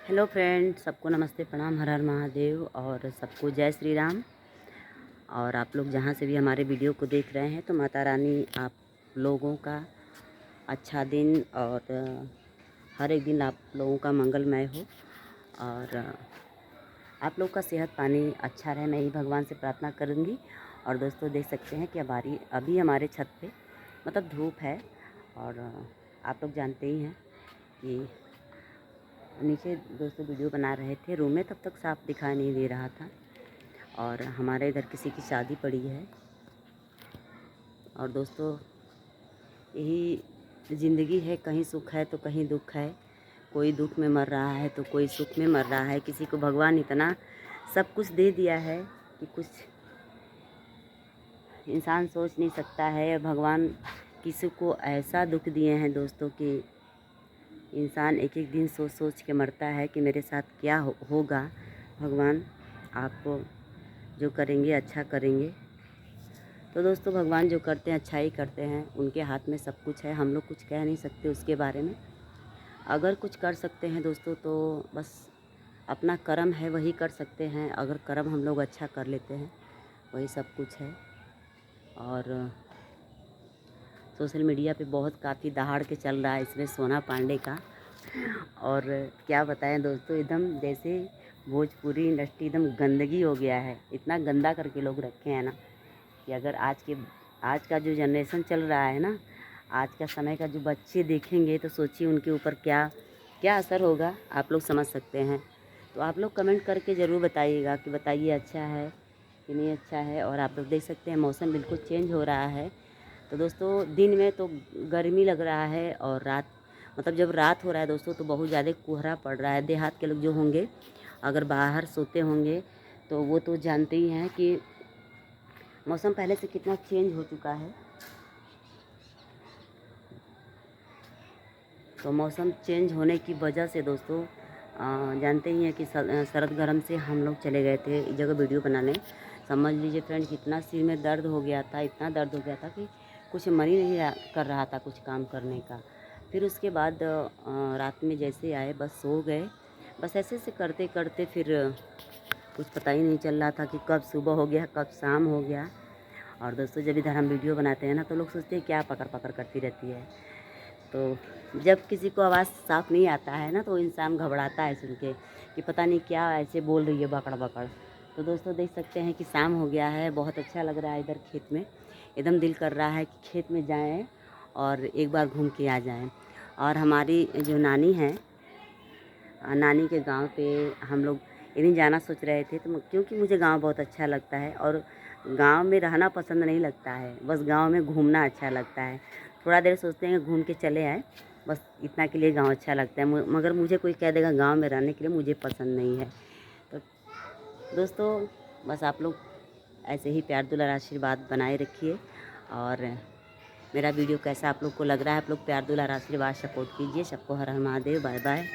Hello friend, सबको नमस्ते, प्रणाम, हर हर महादेव और सबको जय श्री राम। और आप लोग जहाँ से भी हमारे वीडियो को देख रहे हैं तो माता रानी आप लोगों का अच्छा दिन और हर एक दिन आप लोगों का मंगलमय हो और आप लोग का सेहत पानी अच्छा रहे, मैं ही भगवान से प्रार्थना करूँगी। और दोस्तों देख सकते हैं कि अभी हमारे छत पे मतलब धूप है और आप लोग जानते ही हैं कि नीचे दोस्तों वीडियो बना रहे थे रूम में, तब तक साफ दिखाई नहीं दे रहा था। और हमारे इधर किसी की शादी पड़ी है और दोस्तों यही ज़िंदगी है, कहीं सुख है तो कहीं दुख है। कोई दुख में मर रहा है तो कोई सुख में मर रहा है। किसी को भगवान इतना सब कुछ दे दिया है कि कुछ इंसान सोच नहीं सकता है। भगवान किसी को ऐसा दुख दिए हैं दोस्तों कि इंसान एक एक दिन सोच सोच के मरता है कि मेरे साथ क्या होगा। भगवान आपको जो करेंगे अच्छा करेंगे। तो दोस्तों भगवान जो करते हैं अच्छा ही करते हैं, उनके हाथ में सब कुछ है। हम लोग कुछ कह नहीं सकते उसके बारे में। अगर कुछ कर सकते हैं दोस्तों तो बस अपना कर्म है, वही कर सकते हैं। अगर कर्म हम लोग अच्छा कर लेते हैं वही सब कुछ है। और सोशल मीडिया पे बहुत काफ़ी दहाड़ के चल रहा है इसमें सोना पांडे का। और क्या बताएं दोस्तों, एकदम जैसे भोजपुरी इंडस्ट्री एकदम गंदगी हो गया है। इतना गंदा करके लोग रखे हैं ना कि अगर आज का जो जनरेशन चल रहा है ना, आज का समय का जो बच्चे देखेंगे तो सोचिए उनके ऊपर क्या क्या असर होगा, आप लोग समझ सकते हैं। तो आप लोग कमेंट करके ज़रूर बताइएगा कि बताइए अच्छा है कि नहीं अच्छा है। और आप लोग देख सकते हैं मौसम बिल्कुल चेंज हो रहा है। तो दोस्तों दिन में तो गर्मी लग रहा है और रात मतलब जब रात हो रहा है दोस्तों तो बहुत ज़्यादा कोहरा पड़ रहा है। देहात के लोग जो होंगे अगर बाहर सोते होंगे तो वो तो जानते ही हैं कि मौसम पहले से कितना चेंज हो चुका है। तो मौसम चेंज होने की वजह से दोस्तों जानते ही हैं कि शरद गर्म से हम लोग चले गए थे इस जगह वीडियो बनाने। समझ लीजिए फ्रेंड कितना सिर में दर्द हो गया था, इतना दर्द हो गया था कि कुछ मन ही नहीं कर रहा था कुछ काम करने का। फिर उसके बाद रात में जैसे आए बस सो गए। बस ऐसे ऐसे करते करते फिर कुछ पता ही नहीं चल रहा था कि कब सुबह हो गया कब शाम हो गया। और दोस्तों जब इधर हम वीडियो बनाते हैं ना तो लोग सोचते हैं क्या पकड़ पकड़ करती रहती है। तो जब किसी को आवाज़ साफ़ नहीं आता है ना तो इंसान घबराता है सुन के कि पता नहीं क्या ऐसे बोल रही है बकड़ बकड़। तो दोस्तों देख सकते हैं कि शाम हो गया है, बहुत अच्छा लग रहा है इधर खेत में। एकदम दिल कर रहा है कि खेत में जाएं और एक बार घूम के आ जाएं। और हमारी जो नानी है, नानी के गांव पे हम लोग एक दिन जाना सोच रहे थे। तो क्योंकि मुझे गांव बहुत अच्छा लगता है और गांव में रहना पसंद नहीं लगता है, बस गांव में घूमना अच्छा लगता है। थोड़ा देर सोचते हैं घूम के चले आए, बस इतना के लिए गांव अच्छा लगता है। मगर मुझे कोई कह देगा गांव में रहने के लिए, मुझे पसंद नहीं है। तो दोस्तों बस आप लोग ऐसे ही प्यार दुलार आशीर्वाद बनाए रखिए। और मेरा वीडियो कैसा आप लोग को लग रहा है, आप लोग प्यार दुलार आशीर्वाद सपोर्ट कीजिए। सबको हर हर महादेव, बाय बाय।